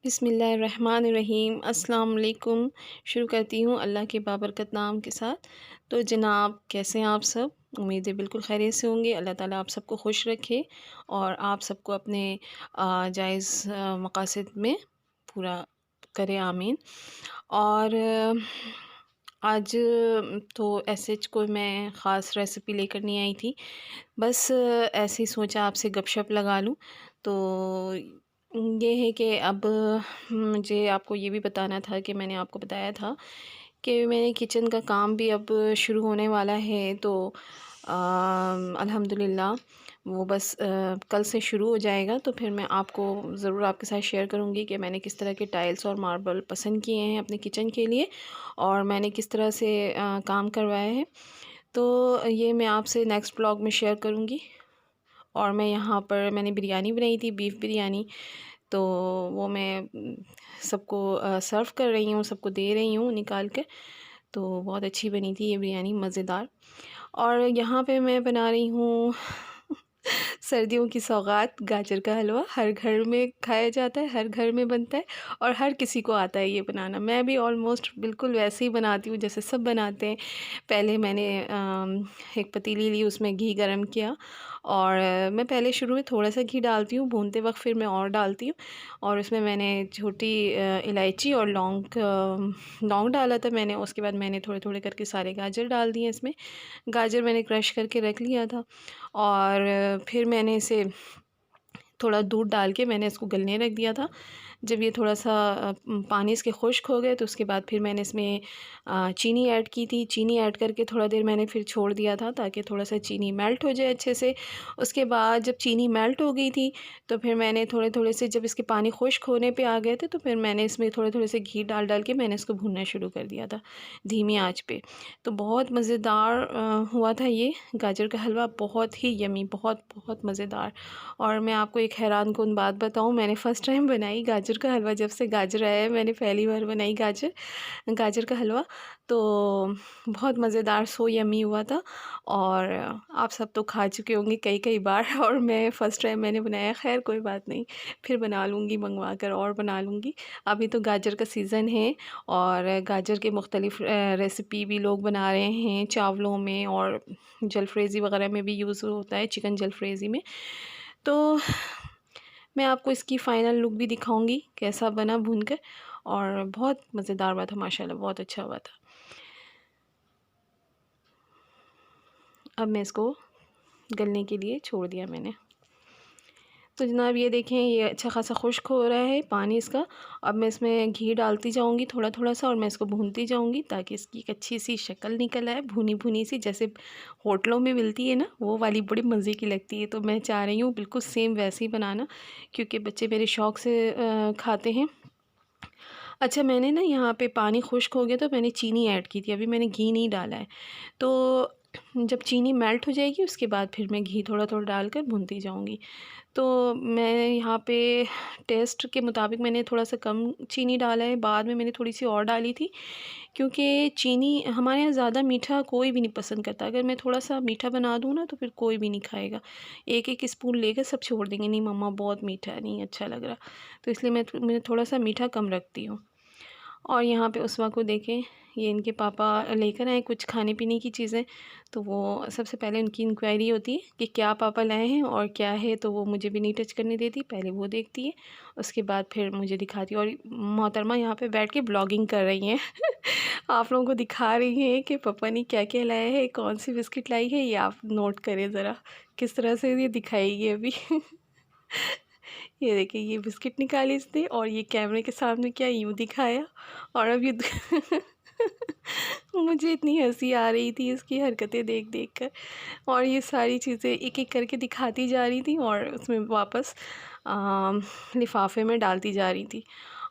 बिस्मिल्लाहिर्रहमानिर्रहीम अस्सलाम वालेकुम। शुरू करती हूँ अल्लाह के बाबरकत नाम के साथ। तो जनाब कैसे हैं आप सब? उम्मीद है बिल्कुल खैरियत से होंगे। अल्लाह ताला आप सबको खुश रखे और आप सबको अपने जायज़ मक़ासिद में पूरा करे, आमीन। और आज तो ऐसे कोई मैं ख़ास रेसिपी लेकर नहीं आई थी। बस ऐसे ही सोचा आपसे गपशप लगा लूँ। तो ये है कि अब मुझे आपको ये भी बताना था कि मैंने आपको बताया था कि मेरे किचन का काम भी अब शुरू होने वाला है। तो अल्हम्दुलिल्लाह वो बस कल से शुरू हो जाएगा। तो फिर मैं आपको ज़रूर आपके साथ शेयर करूँगी कि मैंने किस तरह के टाइल्स और मार्बल पसंद किए हैं अपने किचन के लिए और मैंने किस तरह से काम करवाया है। तो ये मैं आपसे नेक्स्ट ब्लॉग में शेयर करूँगी। और मैं यहाँ पर मैंने बिरयानी बनाई थी, बीफ बिरयानी। तो वो मैं सबको सर्व कर रही हूँ, सबको दे रही हूँ निकाल कर। तो बहुत अच्छी बनी थी ये बिरयानी, मज़ेदार। और यहाँ पे मैं बना रही हूँ सर्दियों की सौगात, गाजर का हलवा। हर घर में खाया जाता है, हर घर में बनता है और हर किसी को आता है ये बनाना। मैं भी ऑलमोस्ट बिल्कुल वैसे ही बनाती हूँ जैसे सब बनाते हैं। पहले मैंने एक पतीली ली, उसमें घी गरम किया और मैं पहले शुरू में थोड़ा सा घी डालती हूँ, भूनते वक्त फिर मैं और डालती हूँ। और उसमें मैंने छोटी इलायची और लौंग डाला था मैंने। उसके बाद मैंने थोड़े थोड़े करके सारे गाजर डाल दिए इसमें। गाजर मैंने क्रश करके रख लिया था और फिर मैंने इसे थोड़ा दूध डाल के मैंने इसको गलने रख दिया था। जब ये थोड़ा सा पानी इसके खुश्क हो गए तो उसके बाद फिर मैंने इसमें चीनी ऐड की थी। चीनी ऐड करके थोड़ा देर मैंने फिर छोड़ दिया था ताकि थोड़ा सा चीनी मेल्ट हो जाए अच्छे से। उसके बाद जब चीनी मेल्ट हो गई थी तो फिर मैंने थोड़े थोड़े से, जब इसके पानी खुश्क होने पे आ गए थे, तो फिर मैंने इसमें थोड़े थोड़े से घी डाल डाल के मैंने इसको भूनना शुरू कर दिया था धीमी आँच पे। तो बहुत मज़ेदार हुआ था ये गाजर का हलवा, बहुत ही यमी, बहुत बहुत मज़ेदार। और मैं आपको एक हैरानकुन बात बताऊँ, मैंने फ़र्स्ट टाइम बनाई गाजर का हलवा। जब से गाजर आया है मैंने पहली बार बनाई गाजर का हलवा। तो बहुत मज़ेदार, सो यम्मी हुआ था। और आप सब तो खा चुके होंगे कई कई बार और मैं फ़र्स्ट टाइम मैंने बनाया। ख़ैर कोई बात नहीं, फिर बना लूँगी, मंगवा कर और बना लूँगी। अभी तो गाजर का सीज़न है और गाजर के मुख्तलिफ़ रेसिपी भी लोग बना रहे हैं चावलों में, और जलफ्रेज़ी वग़ैरह में भी यूज़ होता है, चिकन जलफ्रेज़ी में। तो मैं आपको इसकी फ़ाइनल लुक भी दिखाऊंगी कैसा बना भूनकर। और बहुत मज़ेदार हुआ था माशाल्लाह, बहुत अच्छा हुआ था। अब मैं इसको गलने के लिए छोड़ दिया मैंने। तो जनाब ये देखें, ये अच्छा खासा खुश्क हो रहा है पानी इसका। अब मैं इसमें घी डालती जाऊंगी थोड़ा थोड़ा सा और मैं इसको भूनती जाऊंगी ताकि इसकी एक अच्छी सी शक्ल निकल आए, भुनी भुनी सी, जैसे होटलों में मिलती है ना, वो वाली बड़ी मज़े की लगती है। तो मैं चाह रही हूँ बिल्कुल सेम वैसे ही बनाना, क्योंकि बच्चे मेरे शौक़ से खाते हैं। अच्छा, मैंने ना यहाँ पे पानी खुश्क हो गया तो मैंने चीनी ऐड की थी, अभी मैंने घी नहीं डाला है। तो जब चीनी मेल्ट हो जाएगी उसके बाद फिर मैं घी थोड़ा थोड़ा डालकर भूनती जाऊँगी। तो मैं यहाँ पे टेस्ट के मुताबिक मैंने थोड़ा सा कम चीनी डाला है, बाद में मैंने थोड़ी सी और डाली थी, क्योंकि चीनी हमारे यहाँ ज़्यादा मीठा कोई भी नहीं पसंद करता। अगर मैं थोड़ा सा मीठा बना दूँ ना तो फिर कोई भी नहीं खाएगा। एक एक स्पून लेकर सब छोड़ देंगे, नहीं मम्मा बहुत मीठा है, नहीं अच्छा लग रहा। तो इसलिए मैं थोड़ा सा मीठा कम रखती हूँ। और यहाँ पे उस्मा को देखें, ये इनके पापा लेकर आए कुछ खाने पीने की चीज़ें। तो वो सबसे पहले उनकी इंक्वायरी होती है कि क्या पापा लाए हैं और क्या है, तो वो मुझे भी नहीं टच करने देती, पहले वो देखती है, उसके बाद फिर मुझे दिखाती है। और मोहतरमा यहाँ पे बैठ के ब्लॉगिंग कर रही हैं आप लोगों को दिखा रही हैं कि पापा ने क्या क्या लाया है, कौन सी बिस्किट लाई है, ये आप नोट करें ज़रा किस तरह से ये दिखाएगी अभी ये देखिए, ये बिस्किट निकाली इसने और ये कैमरे के सामने क्या यूँ दिखाया। और अब ये मुझे इतनी हंसी आ रही थी इसकी हरकतें देख देख कर। और ये सारी चीज़ें एक एक करके दिखाती जा रही थी और उसमें वापस लिफाफे में डालती जा रही थी।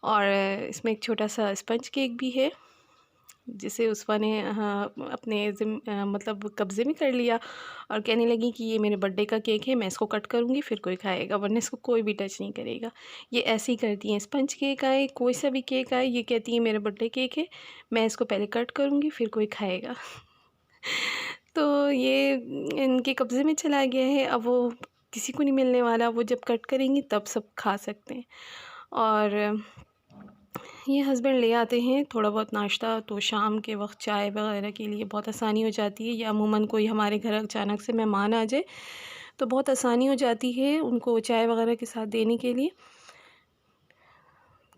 और इसमें एक छोटा सा स्पंज केक भी है जिसे उस्मा ने अपने मतलब कब्ज़े में कर लिया और कहने लगी कि ये मेरे बर्थडे का केक है, मैं इसको कट करूँगी फिर कोई खाएगा, वरना इसको कोई भी टच नहीं करेगा। ये ऐसे ही करती हैं, स्पंज केक आए, कोई सा भी केक आए, ये कहती है मेरा बर्थडे केक है, मैं इसको पहले कट करूँगी फिर कोई खाएगा तो ये इनके कब्ज़े में चला गया है, अब वो किसी को नहीं मिलने वाला, वो जब कट करेंगी तब सब खा सकते हैं। और ये हस्बैंड ले आते हैं थोड़ा बहुत नाश्ता, तो शाम के वक्त चाय वगैरह के लिए बहुत आसानी हो जाती है, या अमूमन कोई हमारे घर अचानक से मेहमान आ जाए तो बहुत आसानी हो जाती है उनको चाय वगैरह के साथ देने के लिए।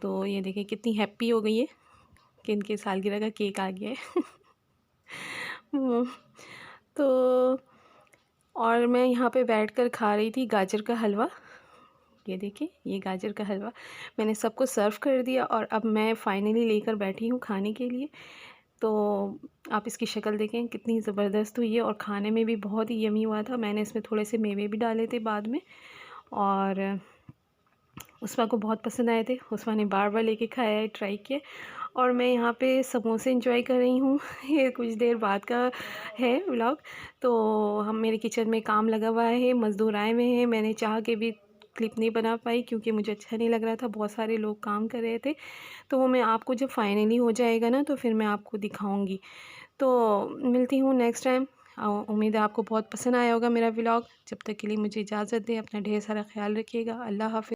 तो ये देखिए कितनी हैप्पी हो गई है कि इनके सालगिरह का केक आ गया है। वो, तो और मैं यहाँ पे बैठकर खा रही थी गाजर का हलवा। ये देखिए ये गाजर का हलवा मैंने सबको सर्व कर दिया और अब मैं फ़ाइनली लेकर बैठी हूँ खाने के लिए। तो आप इसकी शक्ल देखें कितनी ज़बरदस्त हुई है और खाने में भी बहुत ही यमी हुआ था। मैंने इसमें थोड़े से मेवे भी डाले थे बाद में, और उस्मा को बहुत पसंद आए थे। उस्मा ने बार बार लेके खाया है, ट्राई किया। और मैं यहाँ पे समोसे इंजॉय कर रही हूँ। ये कुछ देर बाद का है व्लॉग। तो हम मेरे किचन में काम लगा हुआ है, मज़दूर आए हुए हैं। मैंने चाह के भी क्लिप नहीं बना पाई क्योंकि मुझे अच्छा नहीं लग रहा था, बहुत सारे लोग काम कर रहे थे। तो वो मैं आपको जब फाइनली हो जाएगा ना तो फिर मैं आपको दिखाऊंगी। तो मिलती हूँ नेक्स्ट टाइम। उम्मीद है आपको बहुत पसंद आया होगा मेरा व्लॉग। जब तक के लिए मुझे इजाज़त दें, अपना ढेर सारा ख्याल रखिएगा। अल्लाह हाफ़िज़।